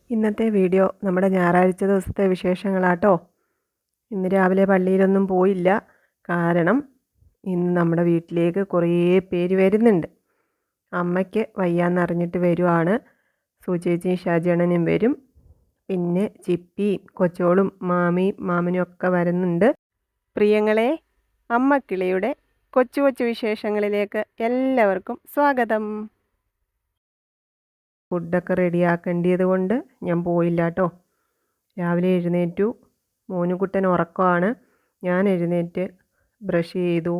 ഇന്നത്തെ വീഡിയോ നമ്മുടെ ഞായറാഴ്ച ദിവസത്തെ വിശേഷങ്ങളാട്ടോ. ഇന്ന് രാവിലെ പള്ളിയിലൊന്നും പോയില്ല. കാരണം ഇന്ന് നമ്മുടെ വീട്ടിലേക്ക് കുറേ പേര് വരുന്നുണ്ട്. അമ്മയ്ക്ക് വയ്യാന്നറിഞ്ഞിട്ട് വരുവാണ്. സുചേച്ചിയും ഷാജിയണ്ണനും വരും. പിന്നെ ചിപ്പിയും കൊച്ചോളും മാമിയും മാമനും ഒക്കെ വരുന്നുണ്ട്. പ്രിയങ്ങളെ, അമ്മക്കിളിയുടെ കൊച്ചു കൊച്ചു വിശേഷങ്ങളിലേക്ക് എല്ലാവർക്കും സ്വാഗതം. ഫുഡൊക്കെ റെഡിയാക്കേണ്ടത് കൊണ്ട് ഞാൻ പോയില്ല കേട്ടോ. രാവിലെ എഴുന്നേറ്റു. മോനുകുട്ടൻ ഉറക്കമാണ്. ഞാൻ എഴുന്നേറ്റ് ബ്രഷ് ചെയ്തു.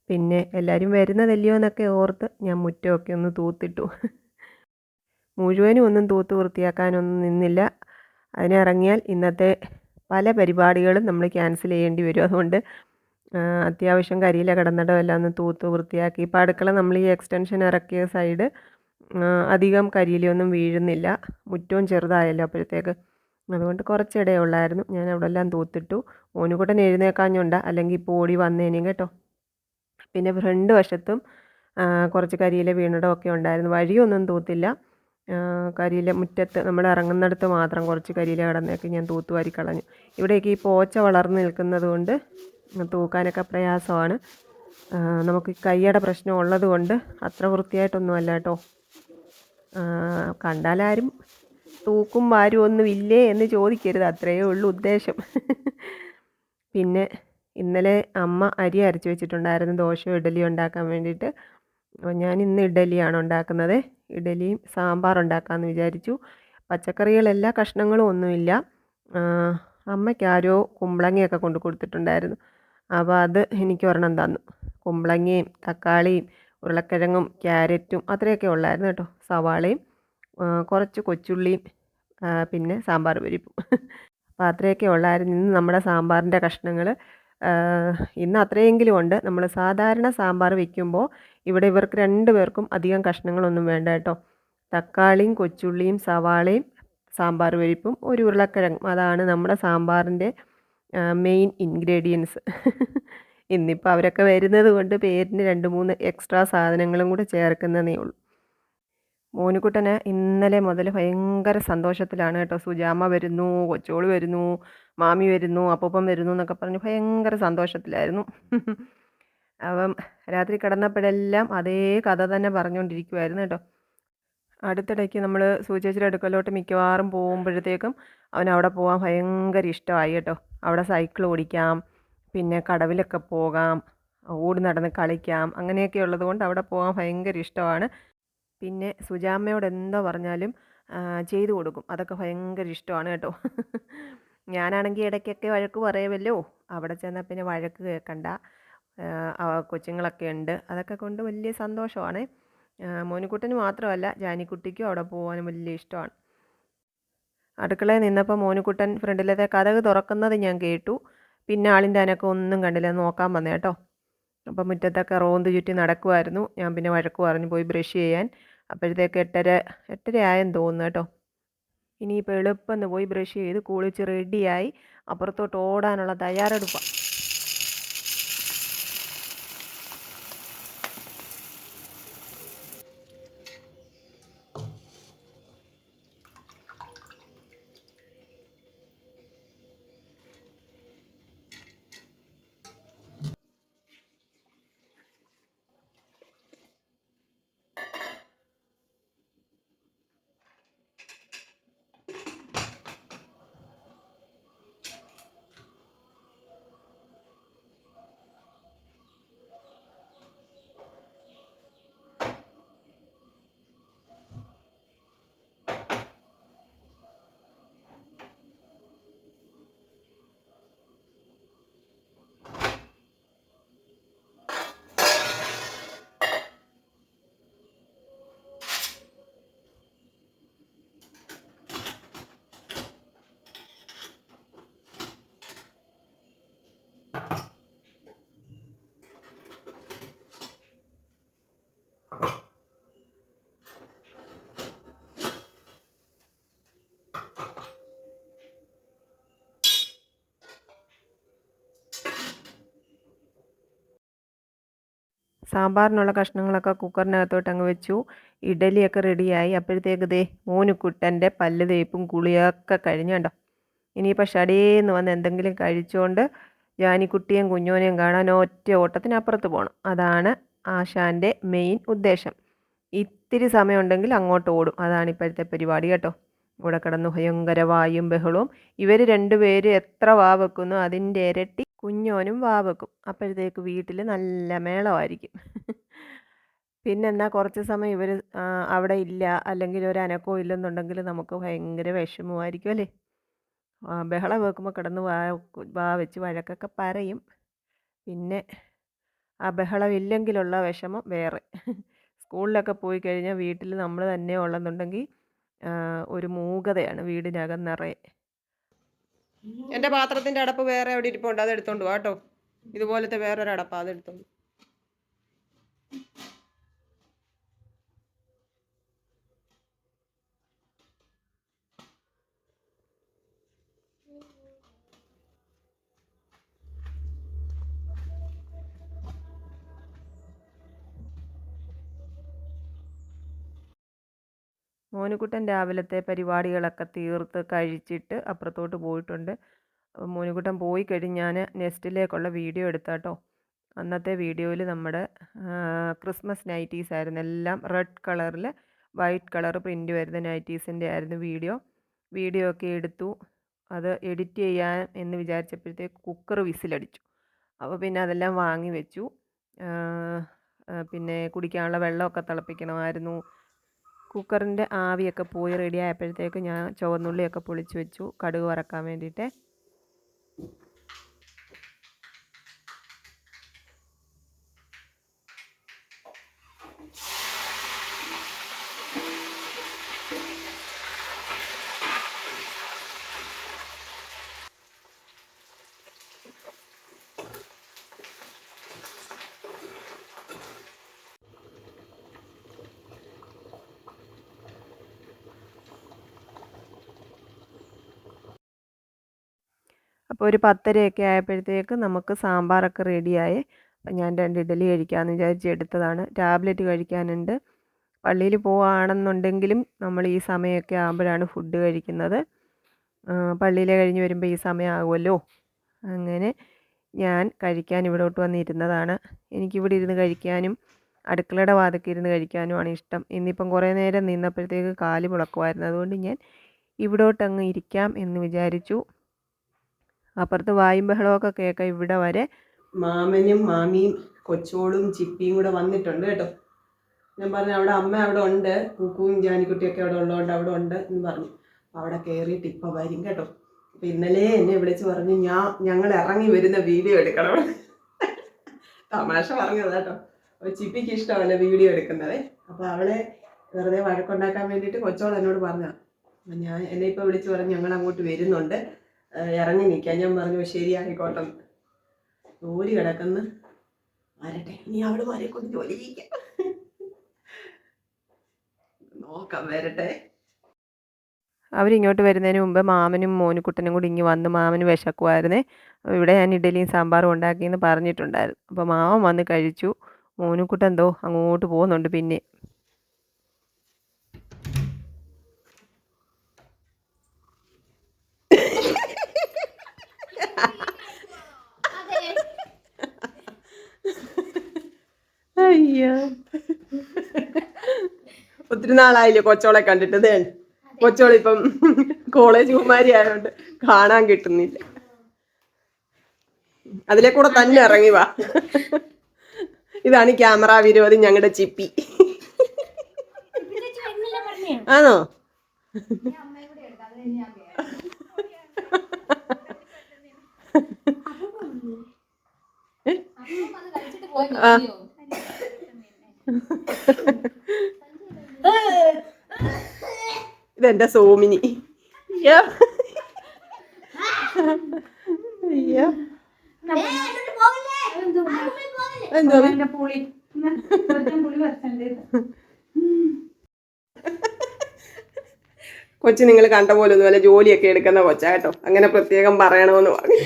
പിന്നെ എല്ലാവരും വരുന്നതല്ലയോ എന്നൊക്കെ ഓർത്ത് ഞാൻ മുറ്റമൊക്കെ ഒന്ന് തൂത്തിട്ടു. മുഴുവനും ഒന്നും തൂത്ത് വൃത്തിയാക്കാനൊന്നും നിന്നില്ല. അതിനിറങ്ങിയാൽ ഇന്നത്തെ പല പരിപാടികളും നമ്മൾ ക്യാൻസൽ ചെയ്യേണ്ടി വരും. അതുകൊണ്ട് അത്യാവശ്യം കരിയില കിടന്നിടം എല്ലാം ഒന്ന് തൂത്ത് വൃത്തിയാക്കി. ഇപ്പോൾ അടുക്കള നമ്മൾ ഈ എക്സ്റ്റൻഷൻ ഇറക്കിയ സൈഡ് അധികം കരിയിലൊന്നും വീഴുന്നില്ല. മുറ്റവും ചെറുതായല്ലോ അപ്പോഴത്തേക്ക്. അതുകൊണ്ട് കുറച്ചിടേ ഉള്ളായിരുന്നു. ഞാൻ അവിടെ എല്ലാം തൂത്തിട്ടു. മോനുകുട്ടൻ എഴുന്നേക്കാഞ്ഞുണ്ട, അല്ലെങ്കിൽ ഇപ്പോൾ ഓടി വന്നേനും കേട്ടോ. പിന്നെ ഫ്രണ്ട് വശത്തും കുറച്ച് കരിയില വീണിടമൊക്കെ ഉണ്ടായിരുന്നു. വഴിയൊന്നും തൂത്തില്ല. കരിയില മുറ്റത്ത് നമ്മൾ ഇറങ്ങുന്നിടത്ത് മാത്രം കുറച്ച് കരിയില കിടന്നൊക്കെ ഞാൻ തൂത്തുവാരി കളഞ്ഞു. ഇവിടേക്ക് ഈ പോച്ച വളർന്ന് നിൽക്കുന്നത് കൊണ്ട് തൂക്കാനൊക്കെ പ്രയാസമാണ്. നമുക്ക് കൈയുടെ പ്രശ്നം ഉള്ളത് കൊണ്ട് അത്ര വൃത്തിയായിട്ടൊന്നും അല്ല കേട്ടോ. കണ്ടാലാരും തൂക്കും വാരും ഒന്നും ഇല്ലേ എന്ന് ചോദിക്കരുത്, അത്രയേ ഉള്ളൂ ഉദ്ദേശം. പിന്നെ ഇന്നലെ അമ്മ അരി അരച്ച് വെച്ചിട്ടുണ്ടായിരുന്നു ദോശയോ ഇഡ്ഡലിയോ ഉണ്ടാക്കാൻ വേണ്ടിയിട്ട്. ഞാൻ ഇന്ന് ഇഡ്ഡലിയാണ് ഉണ്ടാക്കുന്നത്. ഇഡ്ഡലിയും സാമ്പാർ ഉണ്ടാക്കാമെന്ന് വിചാരിച്ചു. പച്ചക്കറികളെല്ലാ കഷ്ണങ്ങളും ഒന്നുമില്ല. അമ്മയ്ക്കാരോ കുമ്പളങ്ങയൊക്കെ കൊണ്ട് കൊടുത്തിട്ടുണ്ടായിരുന്നു. അപ്പോൾ അത് എനിക്ക് ഒരെണ്ണം തന്നു. കുമ്പളങ്ങയും തക്കാളിയും ഉരുളക്കിഴങ്ങും ക്യാരറ്റും അത്രയൊക്കെ ഉള്ളായിരുന്നു കേട്ടോ. സവാളയും കുറച്ച് കൊച്ചുള്ളിയും പിന്നെ സാമ്പാർ പരിപ്പും. അപ്പോൾ അത്രയൊക്കെ ഉള്ളായിരുന്നു ഇന്ന് നമ്മുടെ സാമ്പാറിൻ്റെ കഷ്ണങ്ങൾ. ഇന്ന് അത്രയെങ്കിലും ഉണ്ട്. നമ്മൾ സാധാരണ സാമ്പാർ വയ്ക്കുമ്പോൾ ഇവിടെ ഇവർക്ക് 2 പേർക്കും അധികം കഷ്ണങ്ങളൊന്നും വേണ്ട കേട്ടോ. തക്കാളിയും കൊച്ചുള്ളിയും സവാളയും സാമ്പാർ പരിപ്പും ഒരു ഉരുളക്കിഴങ്ങും, അതാണ് നമ്മുടെ സാമ്പാറിൻ്റെ മെയിൻ ഇൻഗ്രീഡിയൻസ്. ഇന്നിപ്പോൾ അവരൊക്കെ വരുന്നത് കൊണ്ട് പേരിന് 2-3 എക്സ്ട്രാ സാധനങ്ങളും കൂടെ ചേർക്കുന്നതേ ഉള്ളൂ. മോനുകുട്ടന് ഇന്നലെ മുതൽ ഭയങ്കര സന്തോഷത്തിലാണ് കേട്ടോ. സുജാമ്മ വരുന്നു, കൊച്ചോള് വരുന്നു, മാമി വരുന്നു, അപ്പൂപ്പൻ വരുന്നു എന്നൊക്കെ പറഞ്ഞ് ഭയങ്കര സന്തോഷത്തിലായിരുന്നു. അവൻ രാത്രി കിടന്നപ്പോഴെല്ലാം അതേ കഥ തന്നെ പറഞ്ഞുകൊണ്ടിരിക്കുമായിരുന്നു കേട്ടോ. അടുത്തിടയ്ക്ക് നമ്മൾ സൂചേച്ചിയുടെ അടുക്കലോട്ട് മിക്കവാറും പോകുമ്പോഴത്തേക്കും അവൻ അവിടെ പോകാൻ ഭയങ്കര ഇഷ്ടമായി കേട്ടോ. അവിടെ സൈക്കിൾ ഓടിക്കാം, പിന്നെ കടവിലൊക്കെ പോകാം, ഓടി നടന്ന് കളിക്കാം, അങ്ങനെയൊക്കെ ഉള്ളത് കൊണ്ട് അവിടെ പോകാൻ ഭയങ്കര ഇഷ്ടമാണ്. പിന്നെ സുജാമ്മയോട് എന്തോ പറഞ്ഞാലും ചെയ്തു കൊടുക്കും. അതൊക്കെ ഭയങ്കര ഇഷ്ടമാണ് കേട്ടോ. ഞാനാണെങ്കിൽ ഇടയ്ക്കൊക്കെ വഴക്ക് പറയുമല്ലോ. അവിടെ ചെന്നാൽ പിന്നെ വഴക്ക് കേൾക്കണ്ട, കൊച്ചുങ്ങളൊക്കെ ഉണ്ട്. അതൊക്കെ കൊണ്ട് വലിയ സന്തോഷമാണ്. മോനുകുട്ടന് മാത്രമല്ല, ജാനിക്കുട്ടിക്കും അവിടെ പോകാനും വലിയ ഇഷ്ടമാണ്. അടുക്കളയിൽ നിന്നപ്പോൾ മോനുകുട്ടൻ ഫ്രണ്ടിലത്തെ കതക് തുറക്കുന്നത് ഞാൻ കേട്ടു. പിന്നെ ആളിൻ്റെ അനക്കം ഒന്നും കണ്ടില്ല, നോക്കാൻ വന്നേ കേട്ടോ. അപ്പം മുറ്റത്തൊക്കെ റോന്ത് ചുറ്റി നടക്കുമായിരുന്നു. ഞാൻ പിന്നെ വഴക്ക് പറഞ്ഞു പോയി ബ്രഷ് ചെയ്യാൻ. അപ്പോഴത്തേക്ക് 8:30 ആയെന്ന് തോന്നുന്നു കേട്ടോ. ഇനിയിപ്പോൾ എളുപ്പം പോയി ബ്രഷ് ചെയ്ത് കുളിച്ച് റെഡിയായി അപ്പുറത്തോട്ട് ഓടാനുള്ള തയ്യാറെടുപ്പാണ്. സാമ്പാറിനുള്ള കഷ്ണങ്ങളൊക്കെ കുക്കറിനകത്തോട്ട് അങ്ങ് വെച്ചു. ഇഡലിയൊക്കെ റെഡിയായി. അപ്പോഴത്തേക്ക് ദേ മോനുക്കുട്ടൻ്റെ പല്ല് തേപ്പും കുളിയൊക്കെ കഴിഞ്ഞുണ്ടോ. ഇനിയിപ്പോൾ ഷടേന്ന് വന്ന് എന്തെങ്കിലും കഴിച്ചുകൊണ്ട് ജാനിക്കുട്ടിയും കുഞ്ഞോനെയും കാണാൻ ഒറ്റ ഓട്ടത്തിനപ്പുറത്ത് പോകണം. അതാണ് ആശാൻ്റെ മെയിൻ ഉദ്ദേശം. ഇത്തിരി സമയമുണ്ടെങ്കിൽ അങ്ങോട്ട് ഓടും. അതാണ് ഇപ്പോഴത്തെ പരിപാടി കേട്ടോ. ഇവിടെ കിടന്ന് ഭയങ്കര വായും ബഹളവും. ഇവർ രണ്ടുപേരും എത്ര വാ വെക്കുന്നു അതിൻ്റെ ഇരട്ടി കുഞ്ഞോനും വാ വെക്കും. അപ്പോഴത്തേക്ക് വീട്ടിൽ നല്ല മേളമായിരിക്കും. പിന്നെന്താ കുറച്ച് സമയം ഇവർ അവിടെ ഇല്ല, അല്ലെങ്കിൽ ഒരു അനക്കവും ഇല്ലെന്നുണ്ടെങ്കിൽ നമുക്ക് ഭയങ്കര വിഷമമായിരിക്കും അല്ലേ. ബഹളം വെക്കുമ്പോൾ കിടന്ന് വാ വെച്ച് വഴക്കൊക്കെ പറയും. പിന്നെ ആ ബഹളമില്ലെങ്കിലുള്ള വിഷമം വേറെ. സ്കൂളിലൊക്കെ പോയി കഴിഞ്ഞാൽ വീട്ടിൽ നമ്മൾ തന്നെ ഉള്ളെന്നുണ്ടെങ്കിൽ ഒരു മൂകതയാണ് വീടിനകം നിറയെ. എൻ്റെ പാത്രത്തിൻ്റെ അടപ്പ് വേറെ എവിടെ ഇരിപ്പുണ്ട്, അത് എടുത്തോണ്ട് വാ കേട്ടോ. ഇതുപോലത്തെ വേറൊരു അടപ്പാ, അതെടുത്തോണ്ട്. മോനുകുട്ടൻ രാവിലത്തെ പരിപാടികളൊക്കെ തീർത്ത് കഴിച്ചിട്ട് അപ്പുറത്തോട്ട് പോയിട്ടുണ്ട്. മോനുകുട്ടൻ പോയി കഴിഞ്ഞ് ഞാൻ നെസ്റ്റിലേക്കുള്ള വീഡിയോ എടുത്താട്ടോ. അന്നത്തെ വീഡിയോയിൽ നമ്മുടെ ക്രിസ്മസ് നൈറ്റീസ് ആയിരുന്നു. എല്ലാം റെഡ് കളറിൽ വൈറ്റ് കളർ പ്രിൻ്റ് വരുന്ന നൈറ്റീസിൻ്റെ ആയിരുന്നു വീഡിയോ ഒക്കെ എടുത്തു. അത് എഡിറ്റ് ചെയ്യാൻ എന്ന് വിചാരിച്ചപ്പോഴത്തേക്ക് കുക്കർ വിസിലടിച്ചു. അപ്പോൾ പിന്നെ അതെല്ലാം വാങ്ങി വെച്ചു. പിന്നെ കുടിക്കാനുള്ള വെള്ളമൊക്കെ തിളപ്പിക്കണമായിരുന്നു. കുക്കറിൻ്റെ ആവിയൊക്കെ പോയി റെഡി ആയപ്പോഴത്തേക്ക് ഞാൻ ചുവന്നുള്ളിയൊക്കെ പൊളിച്ച് വെച്ചു കടുക് വറക്കാൻ വേണ്ടിയിട്ട്. അപ്പോൾ ഒരു 10:30 ആയപ്പോഴത്തേക്ക് നമുക്ക് സാമ്പാറൊക്കെ റെഡിയായി. അപ്പം ഞാൻ 2 ഇഡലി കഴിക്കാമെന്ന് വിചാരിച്ച് എടുത്തതാണ്. ടാബ്ലറ്റ് കഴിക്കാനുണ്ട്. പള്ളിയിൽ പോവുകയാണെന്നുണ്ടെങ്കിലും നമ്മൾ ഈ സമയമൊക്കെ ആകുമ്പോഴാണ് ഫുഡ് കഴിക്കുന്നത്. പള്ളിയിൽ കഴിഞ്ഞ് വരുമ്പോൾ ഈ സമയമാകുമല്ലോ. അങ്ങനെ ഞാൻ കഴിക്കാൻ ഇവിടോട്ട് വന്നിരുന്നതാണ്. എനിക്കിവിടെ ഇരുന്ന് കഴിക്കാനും അടുക്കളയുടെ വാതിൽക്ക് ഇരുന്ന് കഴിക്കാനുമാണ് ഇഷ്ടം. ഇന്നിപ്പം കുറേ നേരം നിന്നപ്പോഴത്തേക്ക് കാല് പുളക്കുമായിരുന്നു. അതുകൊണ്ട് ഞാൻ ഇവിടോട്ടങ്ങ് ഇരിക്കാം എന്ന് വിചാരിച്ചു. അപ്പുറത്ത് വായും ബഹളമൊക്കെ കേൾക്കാം. ഇവിടെ വരെ മാമനും മാമിയും കൊച്ചോളും ചിപ്പിയും കൂടെ വന്നിട്ടുണ്ട് കേട്ടോ. ഞാൻ പറഞ്ഞു അവിടെ അമ്മ അവിടെ ഉണ്ട്, കുക്കുവും ജാനിക്കുട്ടിയൊക്കെ അവിടെ ഉള്ളതുകൊണ്ട് അവിടെ ഉണ്ട് എന്ന് പറഞ്ഞു. അവിടെ കയറിയിട്ട് ഇപ്പം വരും കേട്ടോ. അപ്പം ഇന്നലെ എന്നെ വിളിച്ച് പറഞ്ഞു ഞങ്ങൾ ഇറങ്ങി വരുന്ന വീഡിയോ എടുക്കണം. തമാശ പറഞ്ഞത് കേട്ടോ. അപ്പോൾ ചിപ്പിക്ക് ഇഷ്ടമല്ല വീഡിയോ എടുക്കുന്നത്. അപ്പോൾ അവളെ വെറുതെ വഴക്കുണ്ടാക്കാൻ വേണ്ടിയിട്ട് കൊച്ചോൾ എന്നോട് പറഞ്ഞതാണ്. എന്നെ ഇപ്പോൾ വിളിച്ച് പറഞ്ഞു ഞങ്ങൾ അങ്ങോട്ട് വരുന്നുണ്ട്, ഇറങ്ങി നിൽക്കാൻ. ഞാൻ പറഞ്ഞു ശരിയായിക്കോട്ടെ. ജോലി കിടക്കുന്ന വരട്ടെ, ഇനി അവള് വരെ കൊണ്ട് ജോലി ചെയ്യിക്കാം. നോക്കാം, വരട്ടെ. അവരിങ്ങോട്ട് വരുന്നതിന് മുമ്പ് മാമനും മോനുകുട്ടനും കൂടി ഇങ്ങ് വന്ന്. മാമന് വിശക്കുമായിരുന്നേ. ഇവിടെ ഞാൻ ഇഡലിയും സാമ്പാറും ഉണ്ടാക്കിയെന്ന് പറഞ്ഞിട്ടുണ്ടായിരുന്നു. അപ്പോൾ മാമൻ വന്ന് കഴിച്ചു. മോനുകുട്ടൻ എന്തോ അങ്ങോട്ട് പോകുന്നുണ്ട്. പിന്നെ അയ്യോ, ഒത്തിരി നാളായില്ലേ കൊച്ചോളെ കണ്ടിട്ട്. കൊച്ചോളിപ്പം കോളേജ് കുമാരി ആയതുകൊണ്ട് കാണാൻ കിട്ടുന്നില്ല. അതിലെ കൂടെ തന്നെ ഇറങ്ങി വാ. ഇതാണ് ക്യാമറ വിരോധി ഞങ്ങളുടെ ചിപ്പി. ആണോ? ഇതെന്റെ സോമിനി. അയ്യോ കൊച്ചു നിങ്ങൾ കണ്ട പോലെ ഒന്നും അല്ല, ജോലിയൊക്കെ എടുക്കുന്ന കൊച്ചാ കേട്ടോ. അങ്ങനെ പ്രത്യേകം പറയണമെന്ന് പറഞ്ഞു.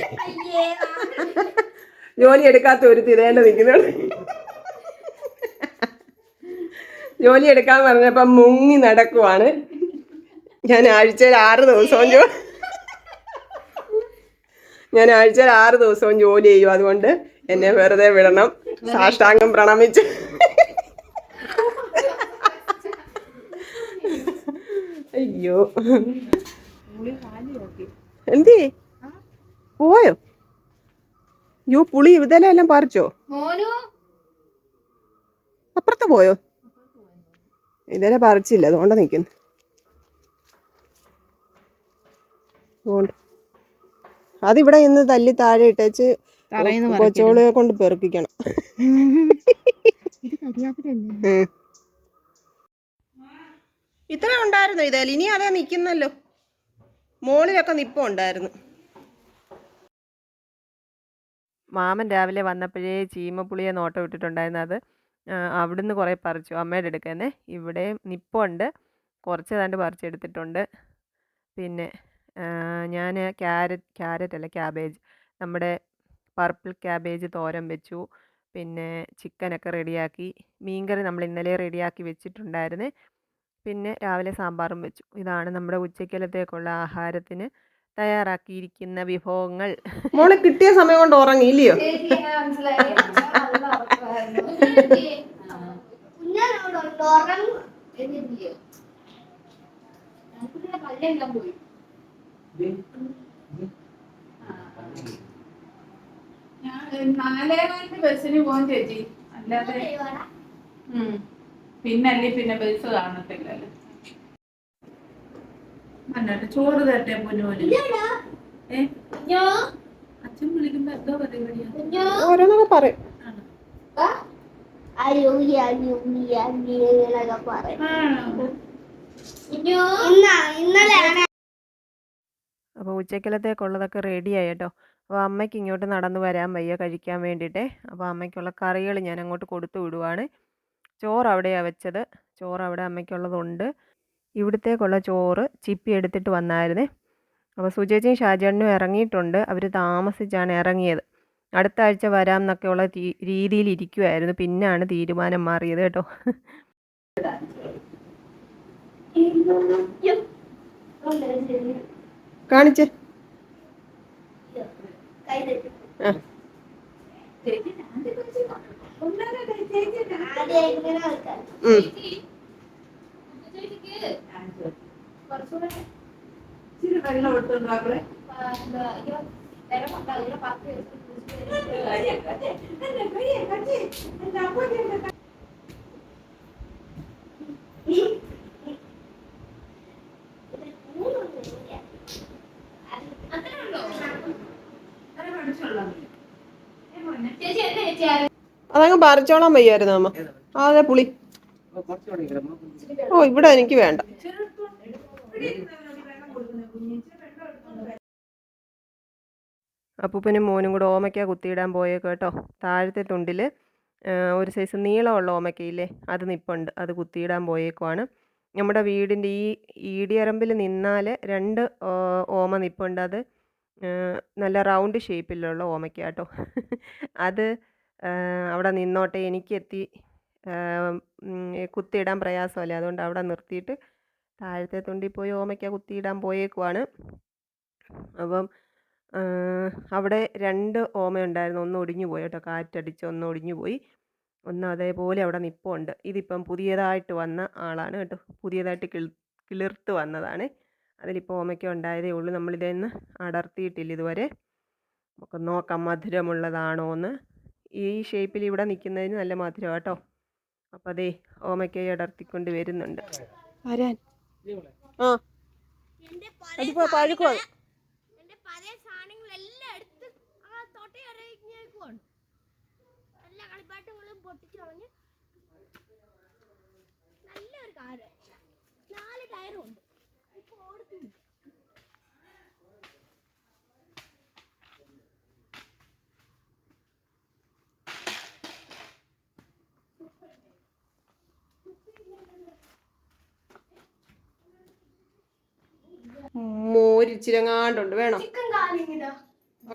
ജോലി എടുക്കാത്ത ഒരു തിരേണ്ട നിൽക്കുന്നുണ്ട്. ജോലി എടുക്കാൻ പറഞ്ഞപ്പം മുങ്ങി നടക്കുവാണ്. ഞാൻ ആഴ്ചയിൽ 6 ദിവസവും ജോലി ചെയ്യും. അതുകൊണ്ട് എന്നെ വെറുതെ വിടണം. സാഷ്ടാംഗം പ്രണമിച്ച് അയ്യോ എന്തേ പോയോ? യോ പുളി ഇതെല്ലാം പറിച്ചോ? അപ്പുറത്ത് പോയോ? ഇതേ പറിച്ചില്ല, അതുകൊണ്ട് നിൽക്കുന്നു. അതിവിടെ ഇന്ന് തല്ലി താഴെ ഇട്ടേച്ച് കൊച്ചോളെ കൊണ്ട് പെറുപ്പിക്കണം. ഇത്ര ഉണ്ടായിരുന്നു ഇതേൽ, ഇനി അതേ നിക്കുന്നല്ലോ. മോളിലൊക്കെ നിപ്പുണ്ടായിരുന്നു. മാമൻ രാവിലെ വന്നപ്പോഴേ ചീമപ്പുളിയെ നോട്ടം ഇട്ടിട്ടുണ്ടായിരുന്നു. അത് അവിടുന്ന് കുറേ പറിച്ചു, അമ്മയുടെ അടുക്കന്നെ. ഇവിടെ നിപ്പുണ്ട്, കുറച്ച് ഏതാണ്ട് പറിച്ചെടുത്തിട്ടുണ്ട്. പിന്നെ ഞാൻ ക്യാബേജ്, നമ്മുടെ പർപ്പിൾ ക്യാബേജ് തോരൻ വെച്ചു. പിന്നെ ചിക്കനൊക്കെ റെഡിയാക്കി. മീൻകറി നമ്മൾ ഇന്നലെ റെഡിയാക്കി വെച്ചിട്ടുണ്ടായിരുന്നു. പിന്നെ രാവിലെ സാമ്പാറും വെച്ചു. ഇതാണ് നമ്മുടെ ഉച്ചക്കലത്തേക്കുള്ള ആഹാരത്തിന് തയ്യാറാക്കിയിരിക്കുന്ന വിഭവങ്ങൾ. മോളെ കിട്ടിയ സമയം കൊണ്ട് ഉറങ്ങിയില്ലയോ? ഞാൻ 4:15 ബസ്സിന് പോകും ചേച്ചി, അല്ലാതെ പിന്നെ ബസ് കാണത്തില്ലല്ലോ. അന്നേരം ചോറ് തരട്ടെ പൊന്നുപോലെ? അച്ഛൻ വിളിക്കുമ്പോ എന്തോ ഓരോന്നൊക്കെ പറയും. അപ്പോൾ ഉച്ചക്കലത്തേക്കുള്ളതൊക്കെ റെഡിയായി കേട്ടോ. അപ്പോൾ അമ്മയ്ക്ക് ഇങ്ങോട്ട് നടന്നു വരാൻ വയ്യ കഴിക്കാൻ വേണ്ടിയിട്ടേ. അപ്പോൾ അമ്മയ്ക്കുള്ള കറികൾ ഞാൻ അങ്ങോട്ട് കൊടുത്തു വിടുവാണ്. ചോറ് അവിടെയാണ് വെച്ചത്. ചോറ് അവിടെ അമ്മയ്ക്കുള്ളതുണ്ട്. ഇവിടത്തേക്കുള്ള ചോറ് ചിപ്പി എടുത്തിട്ട് വന്നായിരുന്നേ. അപ്പോൾ സുചേച്ചിയും ഷാജേട്ടനും ഇറങ്ങിയിട്ടുണ്ട്. അവർ താമസിച്ചാണ് ഇറങ്ങിയത്. അടുത്ത ആഴ്ച വരാം എന്നൊക്കെയുള്ള രീതിയിൽ ഇരിക്കുമായിരുന്നു. പിന്നാണ് തീരുമാനം മാറിയത് കേട്ടോ. കാണിച്ച് വെള്ളം എടുത്തോണ്ടാ അതങ്ങ് പറിച്ചോളാൻ വയ്യായിരുന്നു അമ്മ. അതെ പുളി. ഓ ഇവിടെ എനിക്ക് വേണ്ട. അപ്പൂപ്പനും മോനും കൂടെ ഓമയ്ക്ക കുത്തിയിടാൻ പോയേക്ക് കേട്ടോ. താഴത്തെ തുണ്ടിൽ ഒരു സൈസ് നീളമുള്ള ഓമയ്ക്കയില്ലേ, അത് നിപ്പുണ്ട്. അത് കുത്തിയിടാൻ പോയേക്കുവാണ്. നമ്മുടെ വീടിൻ്റെ ഈ ഈടിയറമ്പിൽ നിന്നാൽ 2 ഓമ നിപ്പുണ്ട്. അത് നല്ല റൗണ്ട് ഷേപ്പിലുള്ള ഓമയ്ക്ക കേട്ടോ. അത് അവിടെ നിന്നോട്ടെ, എനിക്കെത്തി കുത്തിയിടാൻ പ്രയാസമല്ലേ, അതുകൊണ്ട് അവിടെ നിർത്തിയിട്ട് താഴത്തെ തുണ്ടിൽ പോയി ഓമയ്ക്ക കുത്തിയിടാൻ പോയേക്കുവാണ്. അപ്പം അവിടെ 2 ഓമയുണ്ടായിരുന്നു. ഒന്ന് ഒടിഞ്ഞു പോയി കേട്ടോ, കാറ്റടിച്ച് ഒന്ന് ഒടിഞ്ഞു പോയി. ഒന്ന് അതേപോലെ അവിടെ നിപ്പുണ്ട്. ഇതിപ്പം പുതിയതായിട്ട് വന്ന ആളാണ് കേട്ടോ, പുതിയതായിട്ട് കിളിർത്ത് വന്നതാണ്. അതിലിപ്പോൾ ഓമയ്ക്ക ഉണ്ടായതേ ഉള്ളൂ. നമ്മളിതൊന്ന് അടർത്തിയിട്ടില്ല ഇതുവരെ. നമുക്ക് നോക്കാം മധുരമുള്ളതാണോ എന്ന്. ഈ ഷേപ്പിൽ ഇവിടെ നിൽക്കുന്നതിന് നല്ല മധുരം കേട്ടോ. അപ്പോൾ അതേ ഓമയ്ക്ക അടർത്തിക്കൊണ്ട് വരുന്നുണ്ട്. ആരാൻ അതിപ്പോൾ പഴുക്കുവാ. നല്ലൊരു കാറ്, 4 ടയറും ഉണ്ട്. ഇപ്പൊ ഓടുന്നു. മോരിച്ചിരങ്ങാണ്ടുണ്ട്, വേണം?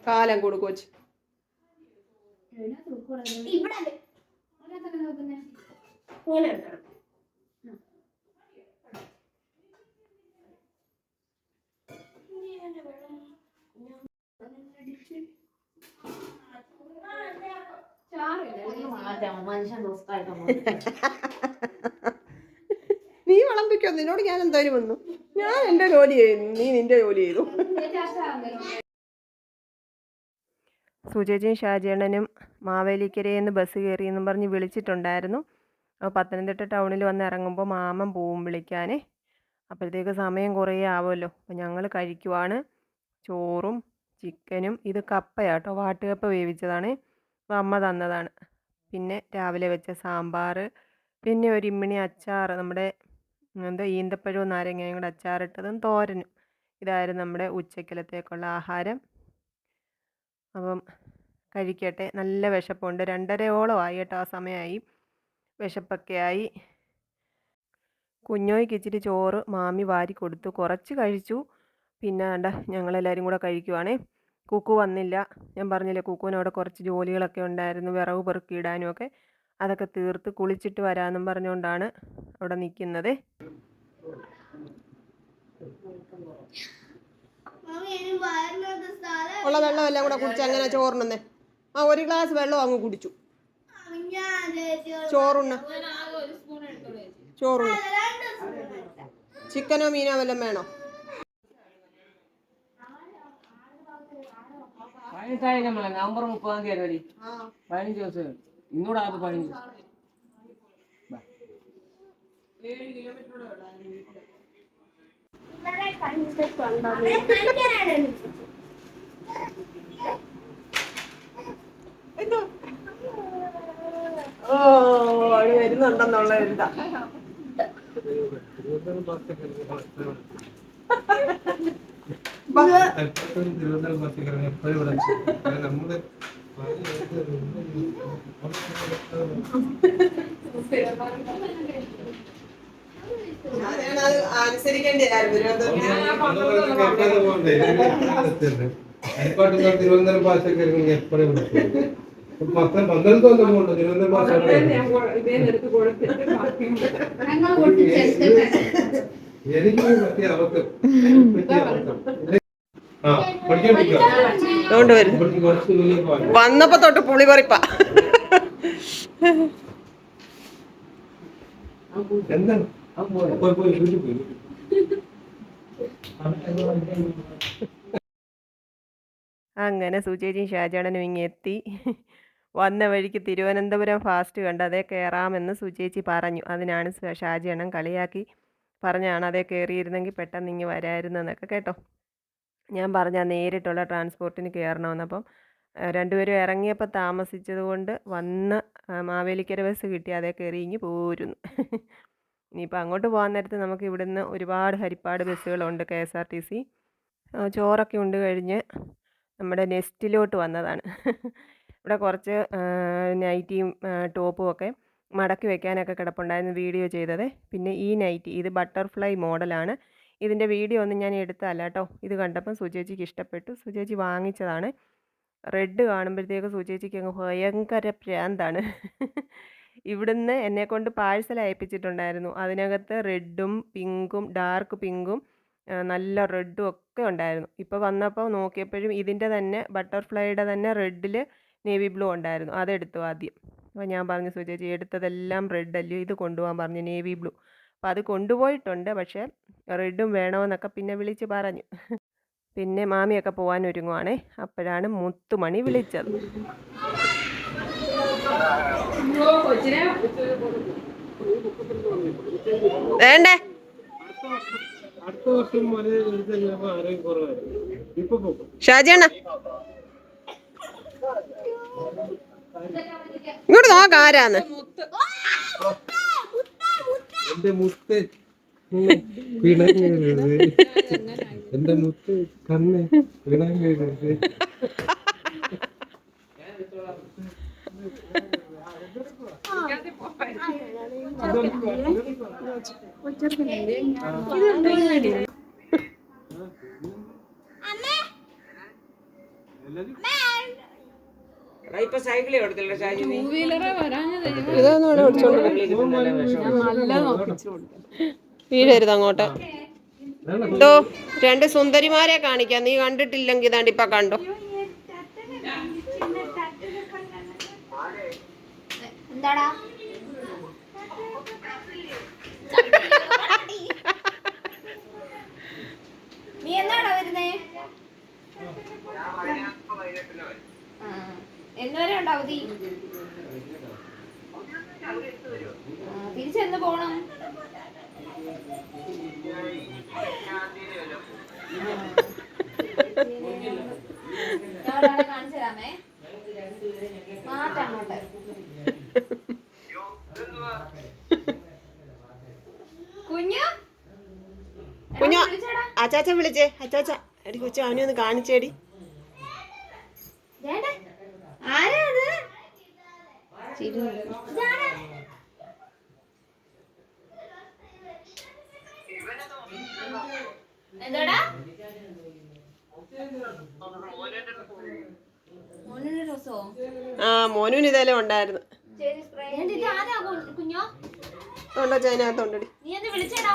കാലം കൊടുക്കു വെച്ച്. നീ വിളമ്പിക്കോ, നിന്നോട് ഞാൻ എന്തായാലും വന്നു. ഞാൻ എൻ്റെ ജോലി ചെയ്യുന്നു, നീ നിന്റെ ജോലി ചെയ്തു. സുജേജിയും ഷാജിയണ്ണനും മാവേലിക്കരയിൽ നിന്ന് ബസ് കയറിയെന്നും പറഞ്ഞ് വിളിച്ചിട്ടുണ്ടായിരുന്നു. അപ്പോൾ പത്തനംതിട്ട ടൗണിൽ വന്ന് ഇറങ്ങുമ്പോൾ മാമൻ പോവും വിളിക്കാൻ. അപ്പോഴത്തേക്ക് സമയം കുറേ ആവുമല്ലോ. അപ്പോൾ ഞങ്ങൾ കഴിക്കുവാണ്. ചോറും ചിക്കനും. ഇത് കപ്പയാട്ടോ, വാട്ടുകപ്പ വേവിച്ചതാണ്. അപ്പോൾ അമ്മ തന്നതാണ്. പിന്നെ രാവിലെ വെച്ച സാമ്പാർ, പിന്നെ ഒരു ഇമ്മിണി അച്ചാർ, നമ്മുടെ ഈന്തപ്പഴവും നാരങ്ങയും കൂടെ അച്ചാറിട്ടതും തോരനും. ഇതായിരുന്നു നമ്മുടെ ഉച്ചക്കലത്തേക്കുള്ള ആഹാരം. അപ്പം കഴിക്കട്ടെ. നല്ല വിശപ്പുണ്ട്. 2:30 ആയി കേട്ടോ, ആ സമയമായി. വിശപ്പൊക്കെ ആയി. കുഞ്ഞോയ്ക്ക് ഇച്ചിരി ചോറ് മാമി വാരി കൊടുത്തു, കുറച്ച് കഴിച്ചു. പിന്നെ ഞങ്ങളെല്ലാവരും കൂടെ കഴിക്കുവാണേ. കുക്കു വന്നില്ല. ഞാൻ പറഞ്ഞില്ലേ കുക്കുവിനവിടെ കുറച്ച് ജോലികളൊക്കെ ഉണ്ടായിരുന്നു, വിറവ് പെറുക്കിയിടാനും ഒക്കെ. അതൊക്കെ തീർത്ത് കുളിച്ചിട്ട് വരാമെന്നും പറഞ്ഞുകൊണ്ടാണ് അവിടെ നിൽക്കുന്നത്. ഉള്ള വെള്ളം എല്ലാം കൂടെ കുടിച്ച് അങ്ങനെ ചോറുണ്ണേ. ഒരു ഗ്ലാസ് വെള്ളം അങ്ങ് കുടിച്ചു. ചോറുണ്ണ ചിക്കനോ മീനോ വല്ലതും വേണോ? 15 നവംബർ 30 15 ദിവസം ഇന്നൂടെ 15 വരുന്നുണ്ടെന്നുള്ള എന്താ അനുസരിക്കേണ്ടി തിരുവനന്തപുരം ഭാഷയൊക്കെ എപ്പോഴും പത്രം 12 കൊല്ലമുണ്ട് തിരുവനന്തപുരം ഭാഷ. എനിക്ക് പറ്റിയ അവർക്ക് വന്നപ്പോ തൊട്ട് പുളി പറിപ്പാ. എന്താണ് അങ്ങനെ സുചേച്ചിയും ഷാജാണനും ഇങ്ങെത്തി. വന്ന വഴിക്ക് തിരുവനന്തപുരം ഫാസ്റ്റ് കണ്ട് അതേ കയറാമെന്ന് സുചേച്ചി പറഞ്ഞു. അതിനാണ് ഷാജിയണ്ണൻ കളിയാക്കി പറഞ്ഞാണ് അതേ കയറിയിരുന്നെങ്കിൽ പെട്ടെന്ന് ഇങ്ങ് വരായിരുന്നെന്നൊക്കെ കേട്ടോ. ഞാൻ പറഞ്ഞാൽ നേരിട്ടുള്ള ട്രാൻസ്പോർട്ടിന് കയറണമെന്ന്. അപ്പം രണ്ടുപേരും ഇറങ്ങിയപ്പോൾ താമസിച്ചത് കൊണ്ട് വന്ന് മാവേലിക്കര ബസ് കിട്ടി, അതേ കയറി ഇങ്ങ് പോരുന്നു. ഇനിയിപ്പോൾ അങ്ങോട്ട് പോകാൻ നേരത്ത് നമുക്ക് ഇവിടുന്ന് ഒരുപാട് ഹരിപ്പാട് ബസ്സുകളുണ്ട്, KSRTC. ചോറൊക്കെ ഉണ്ട് കഴിഞ്ഞ് നമ്മുടെ നെസ്റ്റിലോട്ട് വന്നതാണ്. ഇവിടെ കുറച്ച് നൈറ്റിയും ടോപ്പും ഒക്കെ മടക്കി വെക്കാനൊക്കെ കിടപ്പുണ്ടായിരുന്നു, വീഡിയോ ചെയ്തത്. പിന്നെ ഈ നൈറ്റി ഇത് ബട്ടർഫ്ലൈ മോഡലാണ്. ഇതിൻ്റെ വീഡിയോ ഒന്നും ഞാൻ എടുത്തല്ല കേട്ടോ. ഇത് കണ്ടപ്പം സുചേച്ചിക്ക് ഇഷ്ടപ്പെട്ടു, സുചേച്ചി വാങ്ങിച്ചതാണ്. റെഡ് കാണുമ്പോഴത്തേക്ക് സുചേച്ചിക്ക് അങ്ങ് ഭയങ്കര പ്രാന്താണ്. ഇവിടുന്ന് എന്നെക്കൊണ്ട് പാഴ്സൽ അയപ്പിച്ചിട്ടുണ്ടായിരുന്നു. അതിനകത്ത് റെഡും പിങ്കും ഡാർക്ക് പിങ്കും നല്ല റെഡും ഒക്കെ ഉണ്ടായിരുന്നു. ഇപ്പോൾ വന്നപ്പോൾ നോക്കിയപ്പോഴും ഇതിൻ്റെ തന്നെ ബട്ടർഫ്ലൈയുടെ തന്നെ റെഡിൽ നേവി ബ്ലൂ ഉണ്ടായിരുന്നു. അതെടുത്തു ആദ്യം. അപ്പോൾ ഞാൻ പറഞ്ഞു സുചേച്ചി എടുത്തതെല്ലാം റെഡ് അല്ലയോ, ഇത് കൊണ്ടുപോകാൻ പറഞ്ഞു നേവി ബ്ലൂ. അപ്പോൾ അത് കൊണ്ടുപോയിട്ടുണ്ട്, പക്ഷേ റെഡും വേണമെന്നൊക്കെ പിന്നെ വിളിച്ച് പറഞ്ഞു. പിന്നെ മാമിയൊക്കെ പോകാൻ ഒരുങ്ങുവാണേ. അപ്പോഴാണ് മുത്തുമണി വിളിച്ചത്. വേണ്ടേ ഷാജിയണ്ണ ഇങ്ങോട്ട് നോക്ക ആരാന്ന്. എന്റെ മുത്ത് പിണങ്ങരുത്, എന്റെ മുത്ത് കണ്ണ് പിണങ്ങരുത്. ഇപ്പൊ സൈക്കിളേ ഓടത്തില്ല ഷാജി, ഇതൊന്നും ഇവിടെ ഓടിച്ചോണ്ട് വീഴരുത് അങ്ങോട്ട്. എന്തോ 2 സുന്ദരിമാരെ കാണിക്കാം, നീ കണ്ടിട്ടില്ലെങ്കിൽ ഇതാണ്ട് ഇപ്പൊ കണ്ടോ. എന്താടാ നീ എന്നാടാ വരുന്നേ? എന്നുവരെ ഉണ്ട് അവധി? തിരിച്ചെന്ന് പോണം? ഞാൻ ഒരാളെ കാണിച്ചു തരാമേ, മാറ്റങ്ങോട്ട്. കുഞ്ഞു കുഞ്ഞു അച്ചാച്ച വിളിച്ചേ, അച്ചാച്ച എടി കൊച്ചു അവനെ ഒന്ന് കാണിച്ചേടി. ആരാ അത്? എന്താടാ മോനിന്റെ ഡ്രസ്സോ? ആ മോനുവിന് ഇതെല്ലാം ഉണ്ടായിരുന്നു. കുഞ്ഞോ ഉണ്ടോ ചൈനകത്തുണ്ടടി. നീ ഒന്ന് വിളിച്ചേടാ.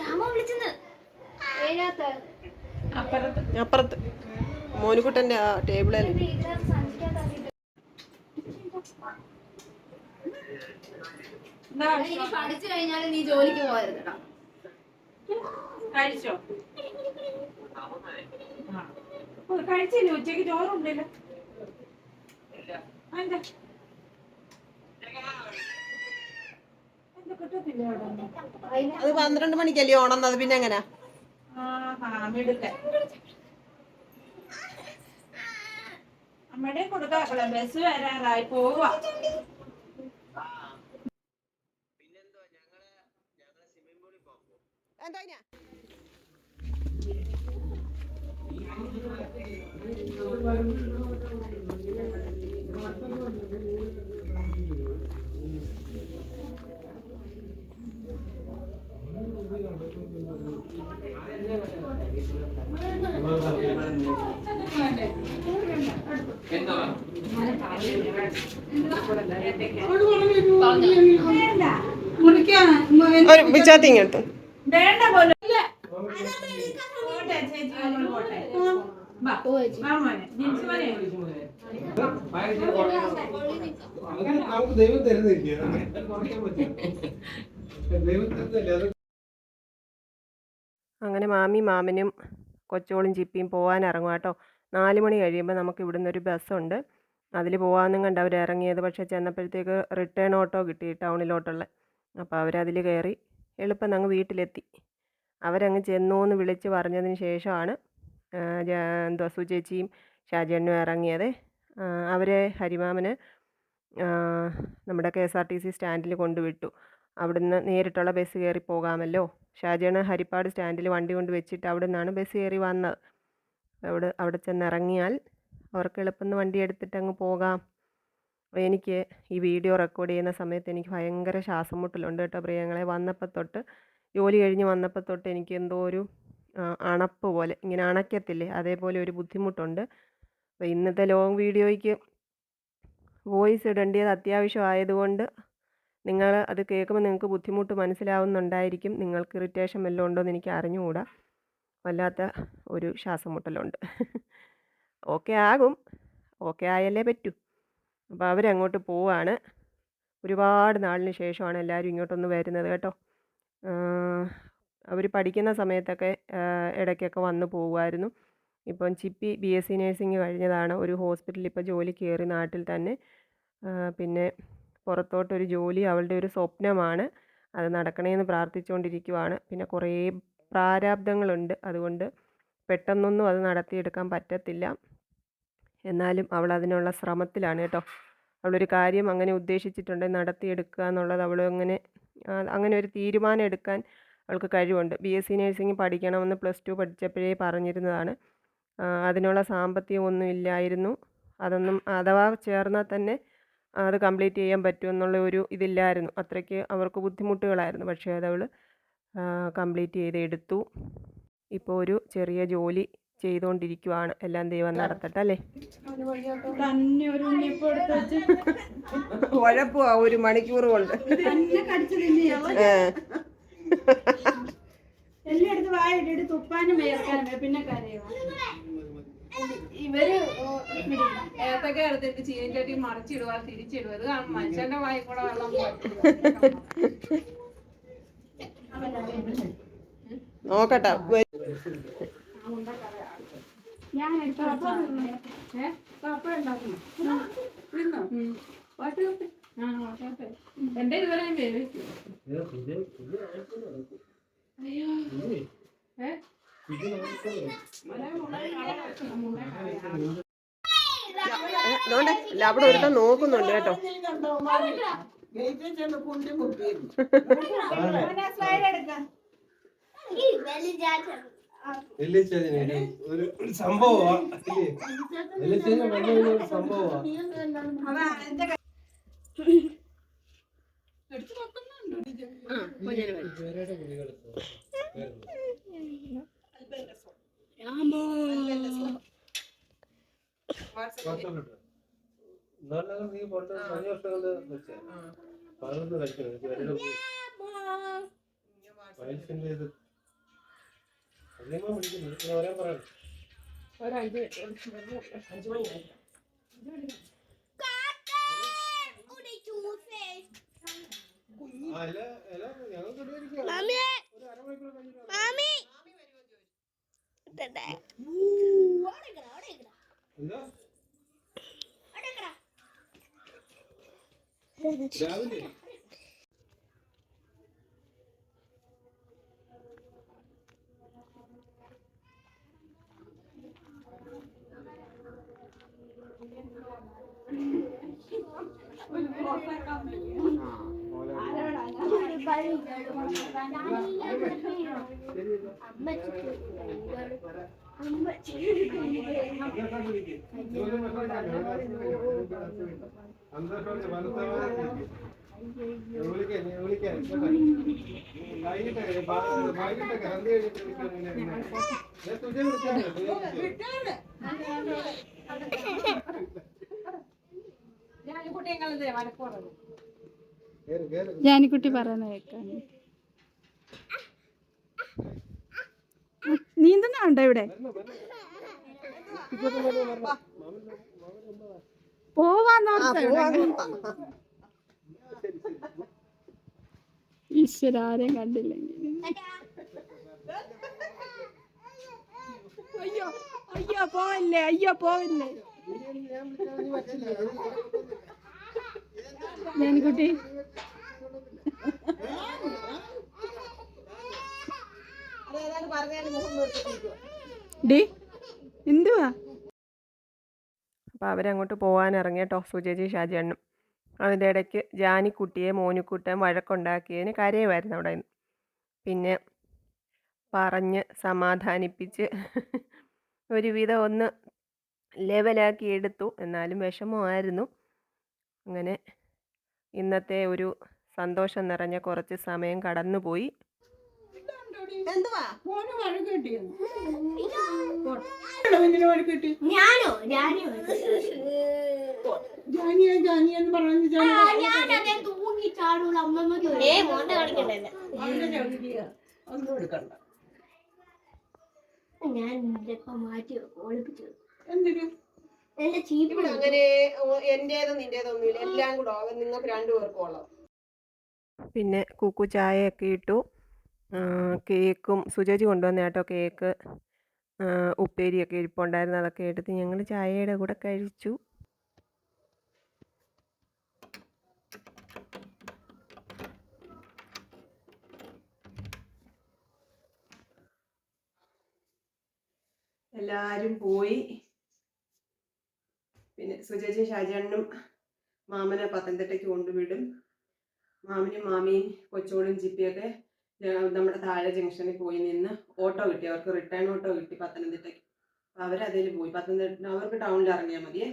രാമോ വിളിച്ചെന്ന് അപ്പുറത്ത് മോനുകുട്ടൻ്റെ ആ ടേബിളിൽ. പഠിച്ചു കഴിഞ്ഞാൽ നീ ജോലിക്ക് പോകരുതടാ. കഴിച്ചോ? കഴിച്ചില്ല, ഉച്ചക്ക് ചോറുണ്ടല്ലോ. എന്താ കിട്ടത്തില്ല അത് 12 മണിക്കല്ലേ ഓണന്നത്, പിന്നെ എങ്ങനാ? അമ്മയുടെ കൊടുക്കാക്കളെ ബസ് വരാറായി പോവാ. ഒരു പിച്ചാത്തി ഇങ്ങോട്ട് വേണ്ട പോലും. നമുക്ക് ദൈവം തരുന്നില്ല, ദൈവം തരുന്നില്ല. അങ്ങനെ മാമിയും മാമനും കൊച്ചോളും ചിപ്പിയും പോകാൻ ഇറങ്ങുക കേട്ടോ. 4 മണി കഴിയുമ്പോൾ നമുക്ക് ഇവിടുന്ന് ഒരു ബസ്സുണ്ട്, അതിൽ പോകാമെന്നും കണ്ട് അവർ ഇറങ്ങിയത്. പക്ഷേ ചെന്നപ്പോഴത്തേക്ക് റിട്ടേൺ ഓട്ടോ കിട്ടി ടൗണിലോട്ടുള്ള. അപ്പോൾ അവരതിൽ കയറി എളുപ്പം അങ്ങ് വീട്ടിലെത്തി. അവരങ്ങ് ചെന്നു എന്ന് വിളിച്ച് പറഞ്ഞതിന് ശേഷമാണ് എന്തോ സുചേച്ചിയും ഷാജണ്ണും ഇറങ്ങിയത്. അവരെ ഹരിമാമന് നമ്മുടെ KSRTC സ്റ്റാൻഡിൽ കൊണ്ടുവിട്ടു. അവിടുന്ന് നേരിട്ടുള്ള ബസ് കയറി പോകാമല്ലോ. ഷാജണ്ണ ഹരിപ്പാട് സ്റ്റാൻഡിൽ വണ്ടി കൊണ്ട് വെച്ചിട്ട് അവിടെ നിന്നാണ് ബസ് കയറി വന്നത്. അവിടെ ചെന്നിറങ്ങിയാൽ അവർക്ക് എളുപ്പം വണ്ടി എടുത്തിട്ട് അങ്ങ് പോകാം. എനിക്ക് ഈ വീഡിയോ റെക്കോർഡ് ചെയ്യുന്ന സമയത്ത് എനിക്ക് ഭയങ്കര ശ്വാസം മുട്ടലുണ്ട് കേട്ടോ പ്രിയങ്ങളെ. വന്നപ്പോൾ തൊട്ട് ജോലി കഴിഞ്ഞ് വന്നപ്പോൾ തൊട്ട് എനിക്ക് എന്തോ ഒരു അണപ്പ് പോലെ, ഇങ്ങനെ അണയ്ക്കത്തില്ലേ, അതേപോലെ ഒരു ബുദ്ധിമുട്ടുണ്ട്. അപ്പോൾ ഇന്നത്തെ ലോങ് വീഡിയോയ്ക്ക് വോയിസ് ഇടേണ്ടത് അത്യാവശ്യമായതുകൊണ്ട് നിങ്ങൾ അത് കേൾക്കുമ്പോൾ നിങ്ങൾക്ക് ബുദ്ധിമുട്ട് മനസ്സിലാവുന്നുണ്ടായിരിക്കും. നിങ്ങൾക്ക് ഇറിറ്റേഷൻ വല്ലതും ഉണ്ടോ എന്ന് എനിക്ക് അറിഞ്ഞുകൂടാ. വല്ലാത്ത ഒരു ശ്വാസം മുട്ടലുണ്ട്. ഓക്കെ ആകും, ഓക്കെ ആയല്ലേ പറ്റൂ. അപ്പോൾ അവരങ്ങോട്ട് പോവാണ്. ഒരുപാട് നാളിന് ശേഷമാണ് എല്ലാവരും ഇങ്ങോട്ടൊന്ന് വരുന്നത് കേട്ടോ. അവർ പഠിക്കുന്ന സമയത്തൊക്കെ ഇടയ്ക്കൊക്കെ വന്ന് പോകുമായിരുന്നു. ഇപ്പം ചിപ്പി BSc നേഴ്സിംഗ് കഴിഞ്ഞതാണ്. ഒരു ഹോസ്പിറ്റലിൽ ഇപ്പോൾ ജോലി കയറി നാട്ടിൽ തന്നെ. പിന്നെ പുറത്തോട്ടൊരു ജോലി അവളുടെ ഒരു സ്വപ്നമാണ്, അത് നടക്കണമെന്ന് പ്രാർത്ഥിച്ചുകൊണ്ടിരിക്കുവാണ്. പിന്നെ കുറേ പ്രാരാബ്ദങ്ങളുണ്ട്, അതുകൊണ്ട് പെട്ടെന്നൊന്നും അത് നടത്തിയെടുക്കാൻ പറ്റത്തില്ല. എന്നാലും അവൾ അതിനുള്ള ശ്രമത്തിലാണ് കേട്ടോ. അവളൊരു കാര്യം അങ്ങനെ ഉദ്ദേശിച്ചിട്ടുണ്ടെങ്കിൽ നടത്തിയെടുക്കുക എന്നുള്ളത് അവൾ അങ്ങനെ ഒരു തീരുമാനം എടുക്കാൻ അവൾക്ക് കഴിവുണ്ട്. BSc നേഴ്സിംഗ് പഠിക്കണമെന്ന് +2 പഠിച്ചപ്പോഴേ പറഞ്ഞിരുന്നതാണ്. അതിനുള്ള സാമ്പത്തികമൊന്നും ഇല്ലായിരുന്നു. അതൊന്നും അഥവാ ചേർന്നാൽ തന്നെ അത് കംപ്ലീറ്റ് ചെയ്യാൻ പറ്റുമെന്നുള്ള ഒരു ഇതില്ലായിരുന്നു. അത്രയ്ക്ക് അവർക്ക് ബുദ്ധിമുട്ടുകളായിരുന്നു. പക്ഷേ അതവൾ കംപ്ലീറ്റ് ചെയ്തെടുത്തു. ഇപ്പോൾ ഒരു ചെറിയ ജോലി ചെയ്തുകൊണ്ടിരിക്കുവാണ്. എല്ലാം ദൈവം നടത്തട്ടെ അല്ലേ. തന്നെ ഒരു ഉണ്ണിയപ്പം എടുത്ത് വെച്ച് ഉഴപ്പുവാ 1 മണിക്കൂർ കൊണ്ട്. തന്നെ കടിച്ചു തിന്നെയാ. എല്ലായിടത്ത് വായിട്ടിട്ട് തുപ്പാനും വേർക്കാനും പിന്നെ കരയോ. ഇവര് ഏത്തൊക്കെ എടുത്തിട്ട് ചീനിച്ചട്ടി മറിച്ചിടുക തിരിച്ചിടുക. ഇത് മനുഷ്യന്റെ വായിൽ കൂടെ വെള്ളം നോക്കട്ടെ. ഞാൻ എന്റെ ഇതുവരെ ഞാൻ വേവിക്കും. അയ്യോ അവിടെ ഒരുത്തം നോക്കുന്നുണ്ട് കേട്ടോ. ഒരു സംഭവമാ സംഭവമാ. നീ പോട്ട് 5 വർഷം കൊണ്ട് വെച്ചേ 11 കഴിക്കണം. വയസ്സിന്റെ ഇത് അതേമാ വിളിക്കുന്നത് പറയാൻ പറയണം. രാവിലെ ജാനിക്കുട്ടി പറയുന്ന കേൾക്കാൻ നീന്തുന്നുണ്ടോ ഇവിടെ? ഈശ്വര ആരെയും കണ്ടില്ലെങ്കിൽ. അയ്യോ അയ്യോ പോവല്ലേ, അയ്യോ പോവല്ലേ ജാനിക്കുട്ടി. എന്തുവാ? അപ്പോൾ അവരങ്ങോട്ട് പോകാൻ ഇറങ്ങിയട്ടോ സുജേജി ഷാജിയണ്ണും. അതിൻ്റെ ഇടയ്ക്ക് ജാനിക്കുട്ടിയെ മോനിക്കുട്ടൻ വഴക്കുണ്ടാക്കിയതിന് കരയുമായിരുന്നു അവിടെ നിന്ന്. പിന്നെ പറഞ്ഞ് സമാധാനിപ്പിച്ച് ഒരുവിധം ഒന്ന് ലെവലാക്കി എടുത്തു. എന്നാലും വിഷമമായിരുന്നു. അങ്ങനെ ഇന്നത്തെ ഒരു സന്തോഷം നിറഞ്ഞ കുറച്ച് സമയം കടന്നുപോയി. അങ്ങനെ എന്റേതോ നിന്റേതൊന്നുമില്ല, എല്ലാം കൂടെ നിങ്ങൾക്ക് 2 പേർക്കുള്ളത്. പിന്നെ കുക്കു ചായയൊക്കെ ഇട്ടു. കേക്കും സുജേജി കൊണ്ടുവന്ന കേട്ടോ കേക്ക്, ഉപ്പേരിയൊക്കെ ഇരിപ്പുണ്ടായിരുന്നു. അതൊക്കെ എടുത്ത് ഞങ്ങൾ ചായയുടെ കൂടെ കഴിച്ചു. എല്ലാവരും പോയി. പിന്നെ സുജേജി ഷാജിയണ്ണും മാമനെ പത്തനംതിട്ടയ്ക്ക് കൊണ്ടുവിടും. മാമനും മാമിയും കൊച്ചോടും ജിപ്പിയൊക്കെ നമ്മുടെ താഴെ ജംഗ്ഷനിൽ പോയി നിന്ന് ഓട്ടോ കിട്ടി. അവർക്ക് റിട്ടേൺ ഓട്ടോ കിട്ടി പത്തനംതിട്ടയ്ക്ക്. അപ്പോൾ അവരതിൽ പോയി. പത്തനംതിട്ട അവർക്ക് ടൗണിൽ ഇറങ്ങിയാൽ മതിയേ,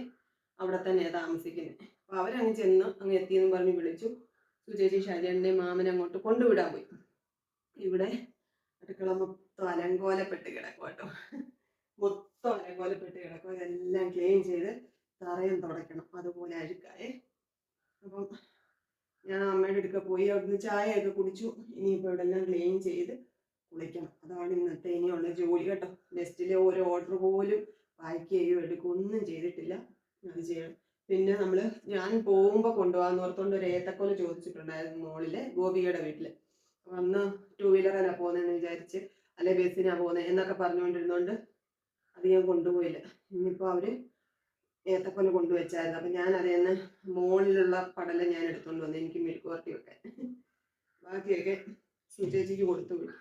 അവിടെ തന്നെയാണ് താമസിക്കുന്നത്. അപ്പോൾ അവരങ്ങ് ചെന്ന് അങ്ങ് എത്തിയെന്ന് പറഞ്ഞ് വിളിച്ചു. സുജേജി ഷാജിയണ്ണനെ മാമനെ അങ്ങോട്ട് കൊണ്ടുവിടാൻ പോയി. ഇവിടെ അടുക്കള മൊത്തം അലങ്കോലപ്പെട്ട് കിടക്കും കേട്ടോ. കോലപ്പെട്ട് കിടക്കും. ഇതെല്ലാം ക്ലീൻ ചെയ്ത് തറയും തുടയ്ക്കണം. അതുപോലെ അഴുക്കായേ. അപ്പം ഞാൻ അമ്മയുടെ അടുക്ക പോയി അവിടുന്ന് ചായയൊക്കെ കുടിച്ചു. ഇനിയിപ്പോൾ ഇവിടെ എല്ലാം ക്ലീൻ ചെയ്ത് കുളിക്കണം. അതാണ് ഇന്നത്തെ ഇനിയുള്ള ജോലി കേട്ടോ. ലിസ്റ്റിലെ ഓരോ ഓർഡർ പോലും പാക്ക് ചെയ്യുകയോ എടുക്കുകയോ ഒന്നും ചെയ്തിട്ടില്ല. അത് ചെയ്യണം. പിന്നെ ഞാൻ പോകുമ്പോൾ കൊണ്ടുപോകാന്ന് ഓർത്തുകൊണ്ട് ഒരു ഏത്തക്കൊല ചോദിച്ചിട്ടുണ്ടായിരുന്നു മോളിലെ ഗോപികയുടെ വീട്ടിൽ. അന്ന് 2 വീലറിലാണ് പോകുന്നതെന്ന് വിചാരിച്ച്, അല്ലെ ബസ്സിനാണ് പോകുന്നത് എന്നൊക്കെ പറഞ്ഞുകൊണ്ടിരുന്നോണ്ട് അത് ഞാൻ കൊണ്ടുപോയില്ല. ഇനിയിപ്പോൾ അവർ ഏത്തക്കൊല കൊണ്ടുവച്ചായിരുന്നു. അപ്പം ഞാൻ അതിൽ മുകളിലുള്ള പടല ഞാൻ എടുത്തുകൊണ്ട് വന്നു എനിക്ക് മെഴുക്കുവരട്ടി വെക്കാൻ. ബാക്കിയൊക്കെ സുചേച്ചിക്ക് കൊടുത്തു വിടും.